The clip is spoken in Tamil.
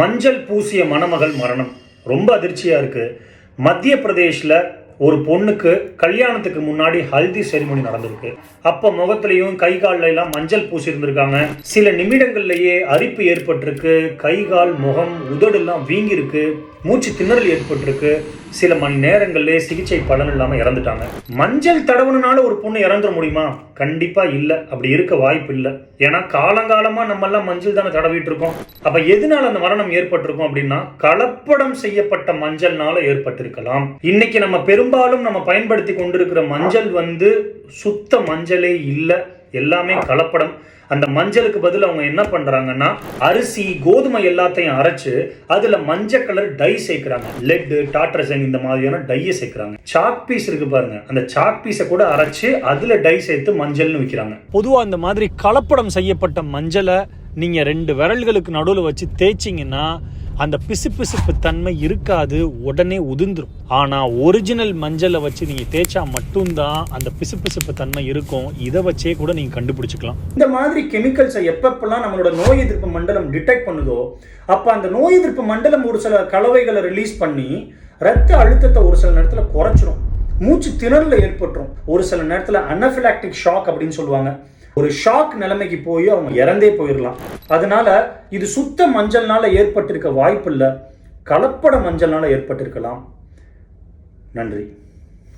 மஞ்சள் பூசிய மணமகள் மரணம். ரொம்ப அதிர்ச்சியாக இருக்குது. மத்திய பிரதேஷில் ஒரு பொண்ணுக்கு கல்யாணத்துக்கு முன்னாடி ஹல்தி செரிமனி நடந்திருக்கு. அப்போ முகத்திலையும் கை கால்லாம் மஞ்சள் பூசி இருந்திருக்காங்க. சில நிமிடங்கள்லேயே அரிப்பு ஏற்பட்டிருக்கு. கை கால், முகம், உதடெல்லாம் வீங்கிருக்கு. மூச்சு திணறல் ஏற்பட்டிருக்கு. சில மணி நேரங்கள்லேயே சிகிச்சை பலன் இல்லாமல் இறந்துட்டாங்க. மஞ்சள் தடவுனால ஒரு பொண்ணு இறந்துட முடியுமா? கண்டிப்பாக இல்லை. அப்படி இருக்க வாய்ப்பு இல்லை. ஏன்னா காலங்காலமாக நம்மெல்லாம் மஞ்சள் தானே தடவிட்டு இருக்கோம். அப்போ எதனால அந்த மரணம் ஏற்பட்டிருக்கும் அப்படின்னா கலப்படம் செய்யப்பட்ட மஞ்சள்னால ஏற்பட்டிருக்கலாம். இன்னைக்கு நம்ம பெரும்பாலும் நம்ம பயன்படுத்தி கொண்டிருக்கிற மஞ்சள் சுத்த மஞ்சளே இல்லை, எல்லாமே கலப்படம். அந்த மஞ்சளுக்கு பதில் அவங்க என்ன பண்றாங்கன்னா அரிசி, கோதுமை எல்லாத்தையும் அரைச்சு அதுல மஞ்சள் கலர் டை சேர்க்கிறாங்க. லெட், டாட்ரசன் இந்த மாதிரியான டையை சேர்க்கிறாங்க. சாக் பீஸ் இருக்கு பாருங்க, அந்த சாக் பீஸை கூட அரைச்சு அதுல டை சேர்த்து மஞ்சள்னு விற்கிறாங்க. பொதுவா இந்த மாதிரி கலப்படம் செய்யப்பட்ட மஞ்சளை நீங்க 2 விரல்களுக்கு நடுவில் வச்சு தேய்ச்சிங்கன்னா அந்த பிசுபிசுப்பு தன்மை இருக்காது, உடனே உதிர்ந்துடும். ஆனால் ஒரிஜினல் மஞ்சளை வச்சு நீங்கள் தேய்ச்சா மட்டும்தான் அந்த பிசுபிசுப்பு தன்மை இருக்கும். இதை வச்சே கூட நீங்கள் கண்டுபிடிச்சிக்கலாம். இந்த மாதிரி கெமிக்கல்ஸை எப்பப்பெல்லாம் நம்மளோட நோய் எதிர்ப்பு மண்டலம் டிடெக்ட் பண்ணுதோ அப்போ அந்த நோய் எதிர்ப்பு மண்டலம் ஒரு சில கலவைகளை ரிலீஸ் பண்ணி ரத்த அழுத்தத்தை ஒரு சில நேரத்தில் குறைச்சிரும். மூச்சு திணறல ஏற்பட்டுரும். ஒரு சில நேரத்தில் அனஃபிலாக்டிக் ஷாக் அப்படின்னு சொல்லுவாங்க. ஒரு ஷாக் நிலைமைக்கு போய் அவங்க இறந்தே போயிடலாம். அதனால இது சுத்த மஞ்சள்னால ஏற்பட்டிருக்க வாய்ப்பு இல்லை, கலப்பட மஞ்சள்னால ஏற்பட்டிருக்கலாம். நன்றி.